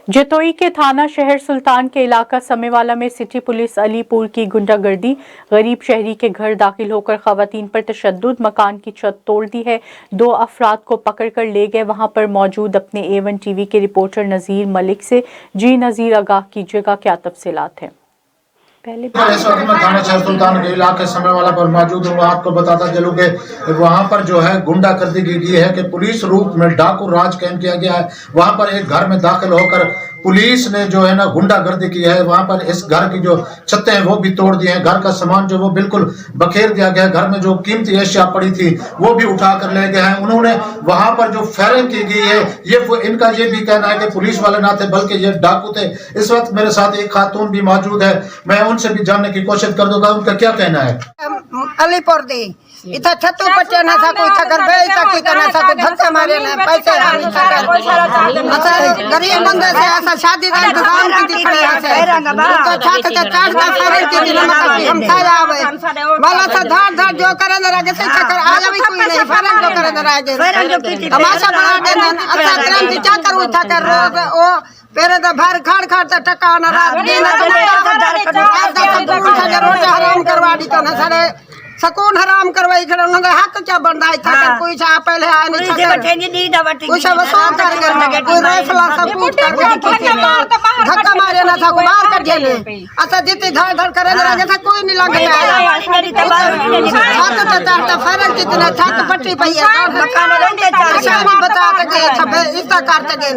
जतोई के थाना शहर सुल्तान के इलाका समेवाला में सिटी पुलिस अलीपुर की गुंडागर्दी, गरीब शहरी के घर दाखिल होकर खवातीन पर तशद्दुद, मकान की छत तोड़ दी है। 2 अफराद को पकड़कर ले गए। वहां पर मौजूद अपने A1 टीवी के रिपोर्टर नजीर मलिक से जी नजीर आगाह कीजिएगा, क्या तफसीलात हैं। इस वक्त मैं थाना शहर सुल्तान के इलाके समय वाला पर मौजूद हूँ। आपको बताता चलूँ कि वहाँ पर जो है गुंडागर्दी की गई है कि पुलिस रूप में डाकू राज कायम किया गया है। वहाँ पर एक घर में दाखिल होकर पुलिस ने जो है ना गुंडागर्दी की है। वहाँ पर इस घर की जो छतें हैं वो भी तोड़ दी हैं, घर का सामान जो वो बिल्कुल बखेर दिया गया। घर में जो कीमती एशिया पड़ी थी वो भी उठा कर ले गए हैं। उन्होंने वहाँ पर जो फायरिंग की गई है इनका ये भी कहना है कि पुलिस वाले ना थे बल्कि ये डाकू थे। इस वक्त मेरे साथ एक खातून भी मौजूद है, मैं उनसे भी जानने की कोशिश कर दूंगा उनका क्या कहना है। अलीपुर दी इतना छत्तू बच्चे ना था कोई थकर बे की करना था कोई धक्का मारे ना पैसे नहीं थकर गरीब बंदे से ऐसा शादी का इंतजाम की थी खड़े ऐसे तो छात के चार का फरक की दिन में हम था आवे वाला था धार जो करे ना रगे से थकर आ जावे कोई नहीं फरक जो करे ना रगे तमाशा बना देना अच्छा क्रांति क्या करूं थकर ओ पेरे तो भर खाड़ खाड़ तो टका ना रात दिन हराम करवा दी तो ना सारे सकून हराम करवाई खड़े उन्होंने हक क्या बनता है था कोई चा पहले आ नहीं था कुछ वसूल कर गए कोई फैसला सब पूछ कर धक्का मारे ना था कोई बाहर कर दिए अच्छा जितनी धड़ धड़ करे लगे था कोई नहीं लगे छत तो चाहता फर्क जितना छत पट्टी पई है बता सके इतना करते गए